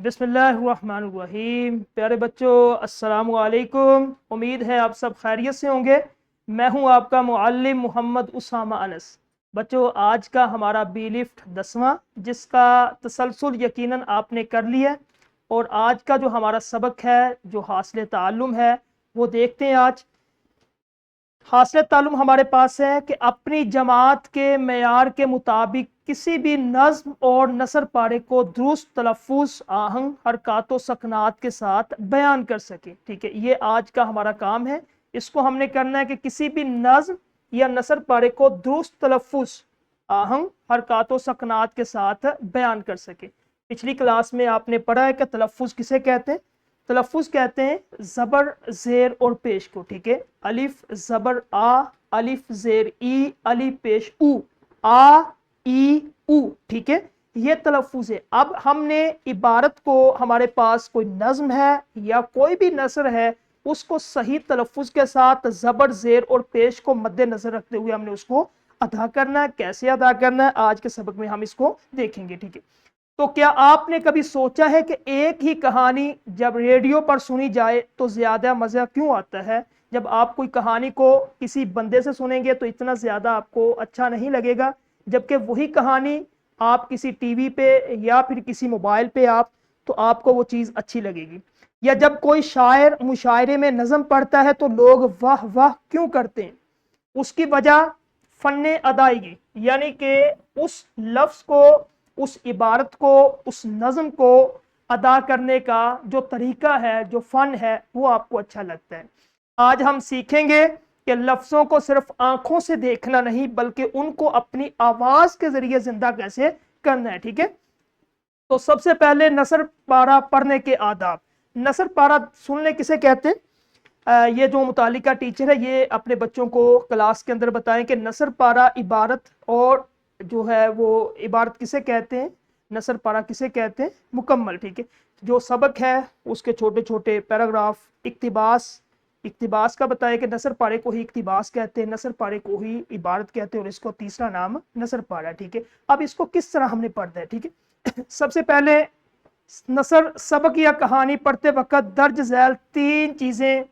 बिस्मिल्लाहिर्रहमानिर्रहीम। प्यारे बच्चों, अस्सलाम वालेकुम। उम्मीद है आप सब खैरियत से होंगे। मैं हूं आपका मुअल्लिम मोहम्मद उसामा अनस। बच्चों, आज का हमारा बी लिफ्ट 10वां, जिसका तसलसल यकीनन आपने कर लिया। और आज का जो हमारा सबक है, जो हासिल ताल्लुम है, वो देखते हैं। आज हासिल ताल्लुम हमारे पास है कि अपनी जमात के मेयार के मुताबिक किसी भी नज्म और नसर पारे को दुरुस्त तलफ़ुज़, आहंग, हरकत व सकनात के साथ बयान कर सके। ठीक है, ये आज का हमारा काम है। इसको हमने करना है कि किसी भी नज्म या नसर पारे को दुरुस्त तलफ़ुज़, आहंग, हरकत व सकनात के साथ बयान कर सके। पिछली क्लास में आपने पढ़ा है कि तलफ़ुज़ किसे कहते हैं। तलफ़ुज़ कहते हैं ज़बर, ज़ेर और पेश को। ठीक है, अलिफ ज़बर आ, अलिफ ज़ेर ई, अलिफ पेश उ, आ ई उ। ठीक है, ये तलफ़ुज़ है। अब हमने इबारत को, हमारे पास कोई नज़्म है या कोई भी नसर है, उसको सही तलफ़ुज़ के साथ ज़बर, ज़ेर और पेश को मद्देनज़र रखते हुए हमने उसको अदा करना है। कैसे अदा करना है, आज के सबक में हम इसको देखेंगे। ठीक है, तो क्या आपने कभी सोचा है कि एक ही कहानी जब रेडियो पर सुनी जाए तो ज्यादा मजा क्यों आता है? जब आप कोई कहानी को किसी बंदे से सुनेंगे तो इतना ज्यादा आपको अच्छा नहीं लगेगा, जबकि वही कहानी आप किसी टीवी पे या फिर किसी मोबाइल पे तो आपको वो चीज अच्छी लगेगी। या जब कोई शायर मुशायरे में नज़म पढ़ता है तो लोग वाह वाह क्यों करते हैं? उसकी वजह फन्ने अदायगी, यानी कि उस लफ्ज को, उस इबारत को, उस नज़म को अदा करने का जो तरीका है, जो फन है, वो आपको अच्छा लगता है। आज हम सीखेंगे कि लफ्जों को सिर्फ आंखों से देखना नहीं, बल्कि उनको अपनी आवाज के जरिए जिंदा कैसे करना है। ठीक है, तो सबसे पहले नसर पारा पढ़ने के आदाब। नसर पारा सुनने किसे कहते हैं? ये जो मुतालिका टीचर है, ये अपने बच्चों को क्लास के अंदर बताएं कि नसर पारा इबारत और जो है वो इबारत किसे कहते हैं, नसर पारा किसे कहते हैं, मुकम्मल। ठीक है, जो सबक है उसके छोटे छोटे पैराग्राफ, इक्तिबास, इक्तिबास का बताया कि नसर पारे को ही इक्तिबास कहते हैं, नसर पारे को ही इबारत कहते हैं, और इसको तीसरा नाम नसर पारा है। ठीक है, अब इसको किस तरह हमने पढ़ना है? ठीक है, सबसे पहले नसर सबक या कहानी पढ़ते वक्त दर्ज झैल 3 चीजें,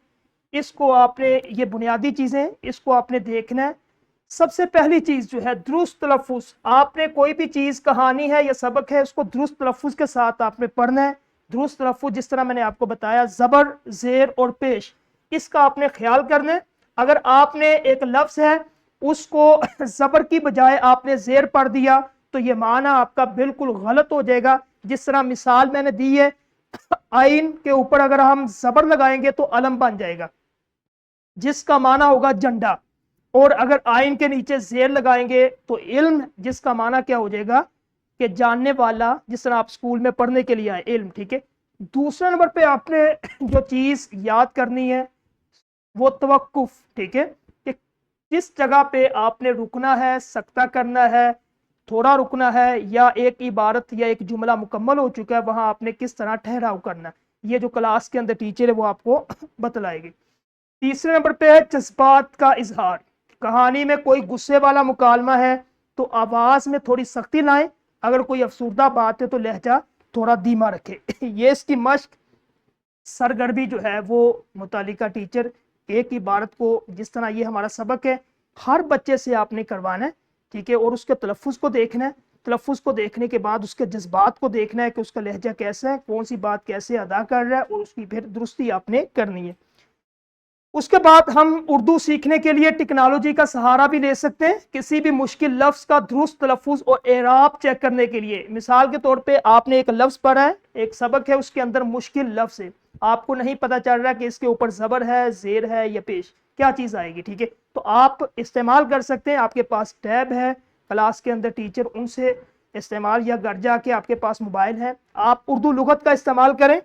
इसको आपने, ये बुनियादी चीजें, इसको आपने देखना है। सबसे पहली चीज जो है दुरुस्त तलफ़ुज़। आपने कोई भी चीज, कहानी है या सबक है, उसको दुरुस्त तलफ़ुज़ के साथ आपने पढ़ना है। दुरुस्त तलफ़ुज़ जिस तरह मैंने आपको बताया, ज़बर, ज़ेर और पेश, इसका आपने ख्याल करना है। अगर आपने एक लफ्ज है उसको ज़बर की बजाय आपने ज़ेर पढ़ दिया तो ये माना आपका बिल्कुल गलत हो जाएगा। जिस तरह मिसाल मैंने दी है, आइन के ऊपर अगर हम ज़बर लगाएंगे तो अलम बन जाएगा, जिसका माना होगा झंडा। और अगर आइन के नीचे जेर लगाएंगे तो इल्म, जिसका माना क्या हो जाएगा कि जानने वाला, जिस तरह आप स्कूल में पढ़ने के लिए आए, इल्म। ठीक है, दूसरे नंबर पे आपने जो चीज याद करनी है वो तवक्कुफ। ठीक है, कि किस जगह पे आपने रुकना है, सकता करना है, थोड़ा रुकना है, या एक इबारत या एक जुमला मुकम्मल हो चुका है वहां आपने किस तरह ठहराव करना है। ये जो क्लास के अंदर टीचर है वो आपको बतलाएगी। तीसरे नंबर पे है जज्बात का इजहार। कहानी में कोई गुस्से वाला मुकालमा है तो आवाज में थोड़ी सख्ती लाएं, अगर कोई अफसुर्दा बात है तो लहजा थोड़ा धीमा रखे। ये इसकी मश्क, सरगर्मी जो है वो मुतालिका टीचर एक इबारत को, जिस तरह ये हमारा सबक है, हर बच्चे से आपने करवाना है। ठीक है, और उसके तलफ़ुज़ को देखना है। तलफ़ुज़ को देखने के बाद उसके जज्बात को देखना है कि उसका लहजा कैसा है, कौन सी बात कैसे अदा कर रहा है, और उसकी फिर दुरुस्ती आपने करनी है। उसके बाद हम उर्दू सीखने के लिए टेक्नोलॉजी का सहारा भी ले सकते हैं, किसी भी मुश्किल लफ्ज का दुरुस्त तलफ़ुज़ और एराब चेक करने के लिए। मिसाल के तौर पे आपने एक लफ्ज पढ़ा है, एक सबक है, उसके अंदर मुश्किल लफ्ज है, आपको नहीं पता चल रहा कि इसके ऊपर ज़बर है, ज़ेर है या पेश, क्या चीज़ आएगी। ठीक है, तो आप इस्तेमाल कर सकते हैं, आपके पास टैब है क्लास के अंदर, टीचर उनसे इस्तेमाल, या घर जाके आपके पास मोबाइल है, आप उर्दू लुगत का इस्तेमाल करें।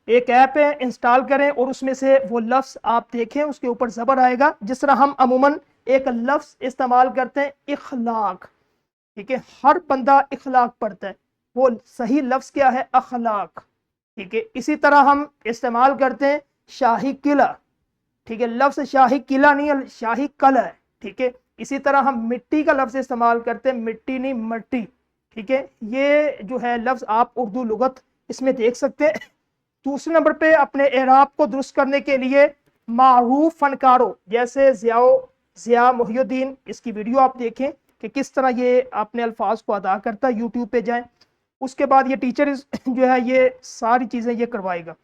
एक ऐप है, इंस्टॉल करें और उसमें से वो लफ्ज आप देखें, उसके ऊपर ज़बर आएगा। जिस तरह हम अमूमन एक लफ्ज इस्तेमाल करते हैं, इखलाक। ठीक है, हर बंदा इखलाक पढ़ता है, वो सही लफ्ज क्या है? अखलाक। ठीक है, इसी तरह हम इस्तेमाल करते हैं शाही किला। ठीक है, लफ्ज शाही किला नहीं है, शाही कला है। ठीक है, इसी तरह हम मिट्टी का लफ्ज इस्तेमाल करते हैं, मिट्टी नहीं मट्टी। ठीक है, ये जो है लफ्ज आप उर्दू लुगत اس میں دیکھ سکتے ہیں۔ دوسرے نمبر پہ اپنے اعراب کو درست کرنے کے لیے معروف فنکاروں جیسے ضیاء محی الدین، اس کی ویڈیو آپ دیکھیں کہ کس طرح یہ اپنے الفاظ کو ادا کرتا ہے، یوٹیوب پہ جائیں۔ اس کے بعد یہ ٹیچر جو ہے یہ ساری چیزیں یہ کروائے گا۔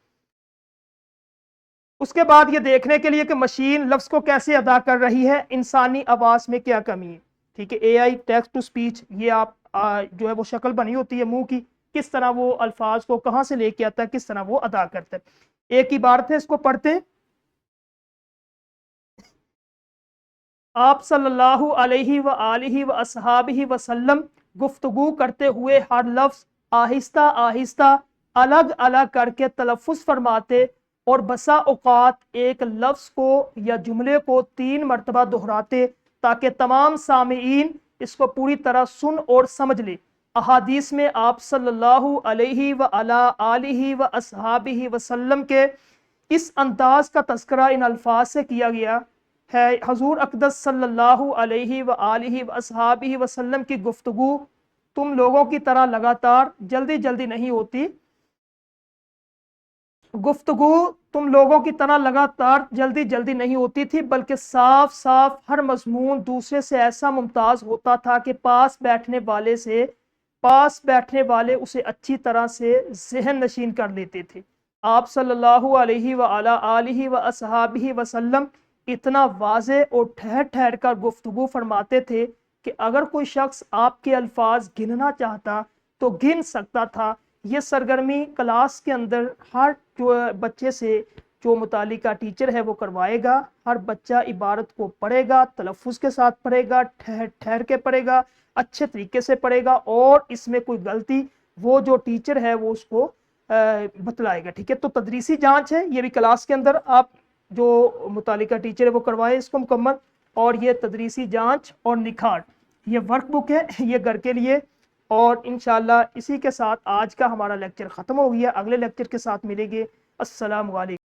اس کے بعد یہ دیکھنے کے لیے کہ مشین لفظ کو کیسے ادا کر رہی ہے، انسانی آواز میں کیا کمی ہے، ٹھیک ہے، اے آئی ٹیکسٹ ٹو سپیچ، یہ آپ جو ہے وہ شکل بنی ہوتی ہے منہ کی، کس طرح وہ الفاظ کو کہاں سے لے کے آتا ہے، کس طرح وہ ادا کرتا ہے۔ ایک عبارت ہے، اس کو پڑھتے ہیں۔ آپ صلی اللہ علیہ وآلہ وصحابہ وسلم گفتگو کرتے ہوئے ہر لفظ آہستہ آہستہ الگ الگ کر کے تلفظ فرماتے اور بسا اوقات ایک لفظ کو یا جملے کو 3 مرتبہ دہراتے تاکہ تمام سامعین اس کو پوری طرح سن اور سمجھ لے۔ احادیث میں آپ صلی اللہ علیہ وآلہ وصحابہ وسلم کے اس انداز کا تذکرہ ان الفاظ سے کیا گیا ہے، حضور اقدس صلی اللہ علیہ وآلہ وصحابہ وسلم کی گفتگو تم لوگوں کی طرح لگاتار جلدی جلدی نہیں ہوتی، تھی بلکہ صاف صاف ہر مضمون دوسرے سے ایسا ممتاز ہوتا تھا کہ پاس بیٹھنے والے اسے اچھی طرح سے ذہن نشین کر لیتے تھے۔ آپ صلی اللہ علیہ وآلہ وصحابہ وسلم اتنا واضح اور ٹھہر ٹھہر کر گفتگو فرماتے تھے کہ اگر کوئی شخص آپ کے الفاظ گننا چاہتا تو گن سکتا تھا۔ یہ سرگرمی کلاس کے اندر ہر بچے سے جو متعلقہ ٹیچر ہے وہ کروائے گا۔ ہر بچہ عبارت کو پڑھے گا، تلفظ کے ساتھ پڑھے گا، ٹھہر ٹھہر کے پڑھے گا، اچھے طریقے سے پڑھے گا، اور اس میں کوئی غلطی وہ جو ٹیچر ہے وہ اس کو بتلائے گا، ٹھیک ہے۔ تو تدریسی جانچ ہے، یہ بھی کلاس کے اندر آپ جو متعلقہ ٹیچر ہے وہ کروائے اس کو مکمل، اور یہ تدریسی جانچ اور نکھار، یہ ورک بک ہے، یہ گھر کے لیے۔ اور انشاءاللہ اسی کے ساتھ آج کا ہمارا لیکچر ختم ہو گیا، اگلے لیکچر کے ساتھ ملیں گے۔ السلام علیکم۔